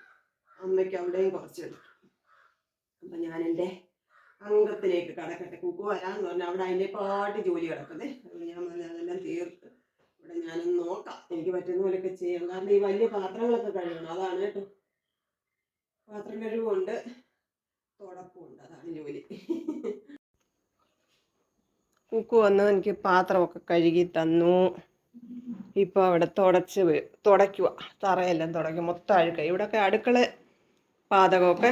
അമ്മയ്ക്ക് അവിടെയും കുറച്ചെടുക്കും. അപ്പം ഞാൻ എൻ്റെ അംഗത്തിലേക്ക് കടക്കട്ടെ. കുക്കു വരാമെന്ന് പറഞ്ഞാൽ അവിടെ അതിൻ്റെ പാട്ട് ജോലി കിടക്കുന്നത്. അതുകൊണ്ട് ഞാൻ പറഞ്ഞാൽ അതെല്ലാം തീർത്ത് ഇവിടെ ഞാനൊന്ന് നോക്കാം. എനിക്ക് പറ്റുന്ന പോലെയൊക്കെ ചെയ്യാം. കാരണം ഈ വലിയ പാത്രങ്ങളൊക്കെ കഴുകണം. അതാണ് കേട്ടോ. പാത്രം കഴുകുമുണ്ട്, തുടപ്പമുണ്ട്. അതാണ് ജോലി. കുക്കു വന്ന് എനിക്ക് പാത്രമൊക്കെ കഴുകി തന്നു. ഇപ്പോൾ അവിടെ തുടയ്ക്കുക. തറയെല്ലാം തുടയ്ക്കും. മൊത്തം അഴുക്കായി. ഇവിടെയൊക്കെ അടുക്കള പാതകമൊക്കെ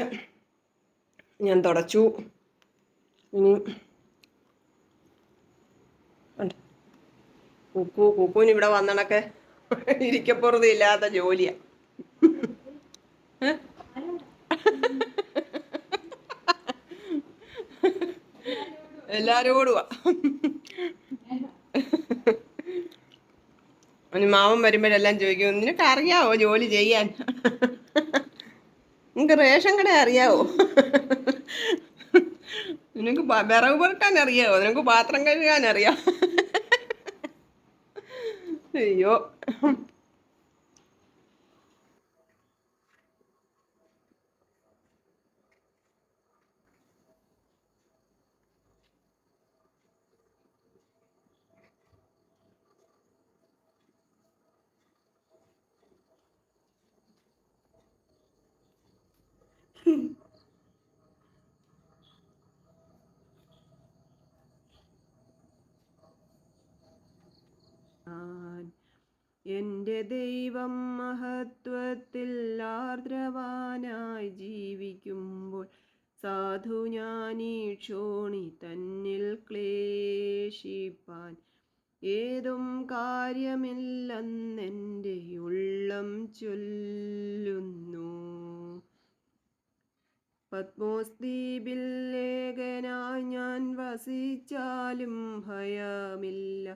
ഞാൻ തുടച്ചു. ഇനി കുക്കുവിന് ഇവിടെ വന്നണക്കെ ഇരിക്കപ്പുറത്ത് ഇല്ലാത്ത ജോലിയാ. എല്ലാരും ഓടുവാ. മാമൻ വരുമ്പോഴെല്ലാം ചോദിക്കും, നിനക്ക് അറിയാവോ ജോലി ചെയ്യാൻ? നിനക്ക് റേഷൻ കട അറിയാവോ? നിനക്ക് വിറക് പുരട്ടാൻ അറിയാവോ? നിനക്ക് പാത്രം കഴുകാൻ അറിയാം? അയ്യോ. എൻ്റെ ദൈവം മഹത്വത്തിൽ ആർദ്രവാനായി ജീവിക്കുമ്പോൾ സാധു ഞാനീ ക്ഷോണി തന്നിൽ ക്ലേശിപ്പാൻ ഏതും കാര്യമില്ലെന്നെൻ്റെ ഉള്ളം ചൊല്ലുന്നു. പത്മോസ് ദ്വീപിൽ ഏകനായി ഞാൻ വസിച്ചാലും ഭയമില്ല.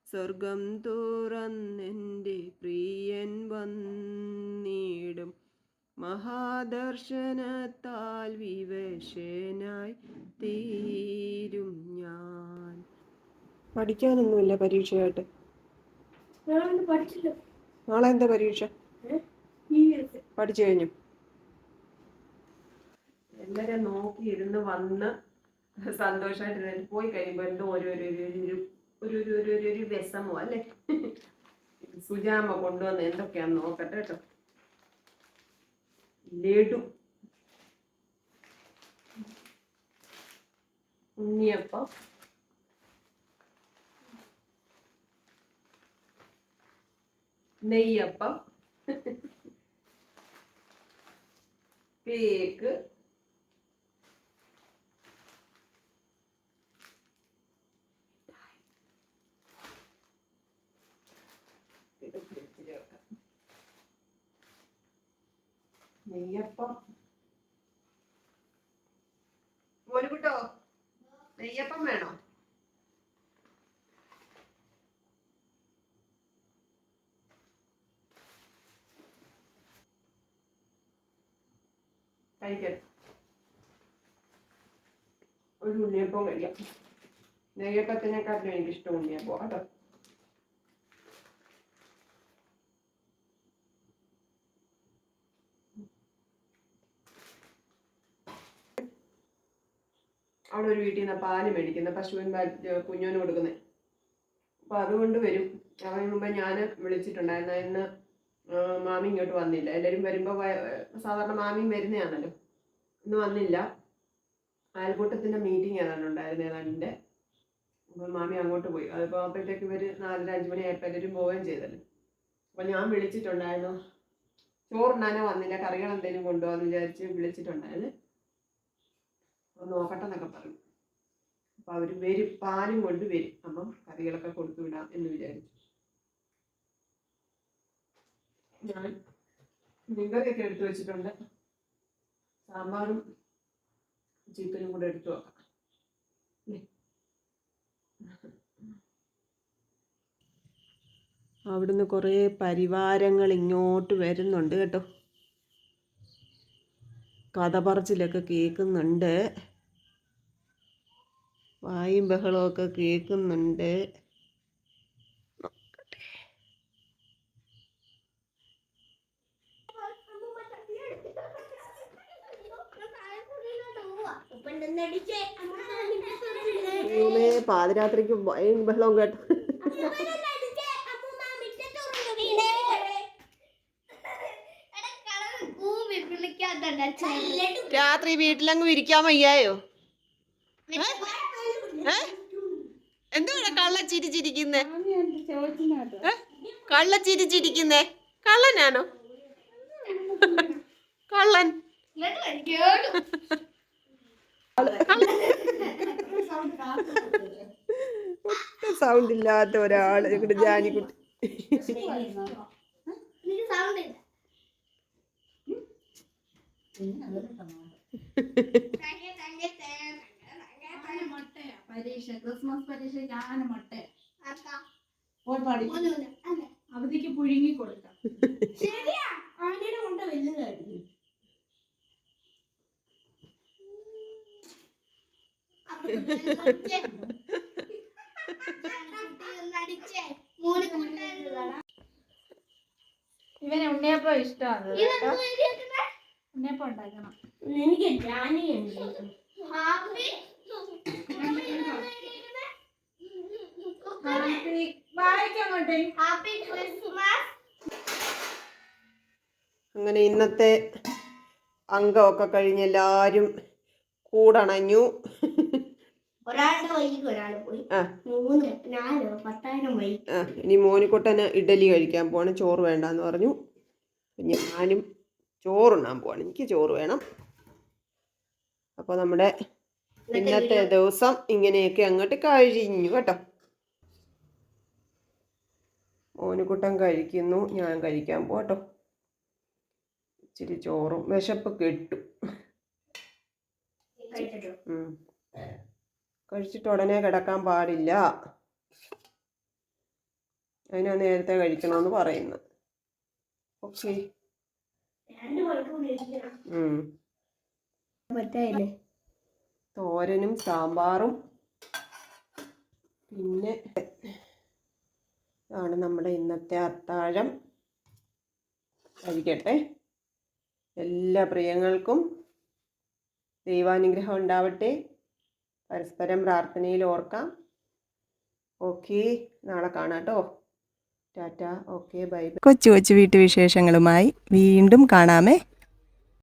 സ്വർഗം തുറന്നെൻ്റെ പ്രിയൻ വന്നിടും. മഹാദർശനത്താൽ വിവശനായി തീരും ഞാൻ. പഠിക്കാനൊന്നുമില്ല പരീക്ഷയായിട്ട്. നാളെ എന്താ പരീക്ഷ? പഠിച്ചു കഴിഞ്ഞു. എല്ലാവരും നോക്കിയിരുന്ന് വന്ന് സന്തോഷമായിട്ട് പോയി കഴിയുമ്പോൾ എന്തോ ഒരു വിഷമോ അല്ലേ? സുജാമ കൊണ്ടുവന്ന് എന്തൊക്കെയാന്ന് നോക്കട്ടെ കേട്ടോ. ലഡു, ഉണ്ണിയപ്പം, നെയ്യപ്പം, കേക്ക്, നെയ്യപ്പം. മോന് കിട്ടോ? നെയ്യപ്പം വേണോ? കഴിക്കണം. ഒരു ഉണ്ണിയപ്പം കഴിക്കാം. നെയ്യപ്പത്തിനെക്കാട്ടിലും എനിക്കിഷ്ടം ഉണ്ണിയപ്പം കേട്ടോ. അവിടെ ഒരു വീട്ടിൽ നിന്ന് പാല് മേടിക്കുന്ന പശുവിൻ പാൽ കുഞ്ഞോന് കൊടുക്കുന്നത്. അപ്പോൾ അതുകൊണ്ട് വരും. അതിന് മുമ്പ് ഞാൻ വിളിച്ചിട്ടുണ്ടായിരുന്നു. ഇന്ന് മാമി ഇങ്ങോട്ട് വന്നില്ല. എല്ലാവരും വരുമ്പോൾ സാധാരണ മാമിയും വരുന്നതാണല്ലോ. ഇന്ന് വന്നില്ല. അയൽക്കൂട്ടത്തിൻ്റെ മീറ്റിംഗ് ഏതാണ്ട് ഉണ്ടായിരുന്നു ഏതാണ്ടിൻ്റെ. അപ്പോൾ മാമി അങ്ങോട്ട് പോയി. അതിപ്പോൾ അപ്പോഴത്തേക്ക് ഇവർ 4-5 മണിയായപ്പോൾ എല്ലാവരും പോവുകയും ചെയ്തല്ലോ. അപ്പോൾ ഞാൻ വിളിച്ചിട്ടുണ്ടായിരുന്നു. ചോറുണ്ടാനോ വന്നില്ല, കറികൾ എന്തെങ്കിലും കൊണ്ടുപോകാമെന്ന് വിചാരിച്ച് വിളിച്ചിട്ടുണ്ടായിരുന്നു. നോക്കട്ടെ എന്നൊക്കെ പറഞ്ഞു. അപ്പം അവർ വരും, പാലും കൊണ്ട് വരും. അപ്പം കറികളൊക്കെ കൊടുത്തു വിടാം എന്ന് വിചാരിച്ചു. ഞാൻ മീൻകറിയൊക്കെ എടുത്തു വെച്ചിട്ടുണ്ട്. സാമ്പാറും ചിക്കനും കൂടെ എടുത്തു വെക്കാം. അവിടുന്ന് കുറേ പരിവാരങ്ങൾ ഇങ്ങോട്ട് വരുന്നുണ്ട് കേട്ടോ. കഥ പറച്ചിലൊക്കെ കേൾക്കുന്നുണ്ട്, വായും ബഹളമൊക്കെ കേൾക്കുന്നുണ്ട്. പാതിരാത്രിക്ക് വായും ബഹളവും കേട്ടോ. രാത്രി വീട്ടിലങ്ങ് ഇരിക്കാൻ വയ്യായോ? എന്തുവാ കള്ളച്ചിരി ചിരിക്കുന്നേ? കള്ളച്ചിരി ചിരിക്കുന്നേ? കള്ളനാണോ? കള്ളൻ സൗണ്ട് ഇല്ലാത്ത ഒരാള് ഇവിടെ ജാനിക്കുട്ടി. പരീക്ഷ, ക്രിസ്മസ് പരീക്ഷ ഞാൻ മുട്ട അവധിക്ക് പുഴുങ്ങി കൊടുക്കാം. ആനയുടെ മുട്ട വലുതായിരുന്നു. ഇവന് ഉണ്ണിയപ്പം ഇഷ്ടമാണ്. ഉണ്ണിയപ്പം ഉണ്ടാക്കണം. എനിക്ക് അങ്ങനെ ഇന്നത്തെ അംഗമൊക്കെ കഴിഞ്ഞ് എല്ലാവരും കൂടണഞ്ഞു. ഒരാളുടെ വൈകിട്ട് ഒരാൾ പോയി. 3, 4, 10,000 വൈകി. ഇനി മോനിക്കുട്ടന് ഇഡലി കഴിക്കാൻ പോവാണ്. ചോറ് വേണ്ടാന്ന് പറഞ്ഞു. ഞാനും ചോറുണ്ണാൻ പോവാണ്. എനിക്ക് ചോറ് വേണം. അപ്പോൾ നമ്മുടെ ഇന്നത്തെ ദിവസം ഇങ്ങനെയൊക്കെ അങ്ങോട്ട് കഴിഞ്ഞു കേട്ടോ. മോനിക്കുട്ടൻ കഴിക്കുന്നു, ഞാൻ കഴിക്കാൻ പോട്ടോ. ഇച്ചിരി ചോറും വിശപ്പ് കെട്ടു. കഴിച്ചിട്ട് ഉടനെ കിടക്കാൻ പാടില്ല, അതിനാ നേരത്തെ കഴിക്കണമെന്ന് പറയുന്നത്. ഓക്കെ. തോരനും സാമ്പാറും പിന്നെ ഇതാണ് നമ്മുടെ ഇന്നത്തെ അത്താഴം. കഴിക്കട്ടെ. എല്ലാ പ്രിയങ്ങൾക്കും ദൈവാനുഗ്രഹം ഉണ്ടാവട്ടെ. പരസ്പരം പ്രാർത്ഥനയിൽ ഓർക്കാം. ഓക്കെ, നാളെ കാണാം കേട്ടോ. ടാറ്റ. Okay, bye. കൊച്ചു കൊച്ചു വീട്ടുവിശേഷങ്ങളുമായി വീണ്ടും കാണാമേ.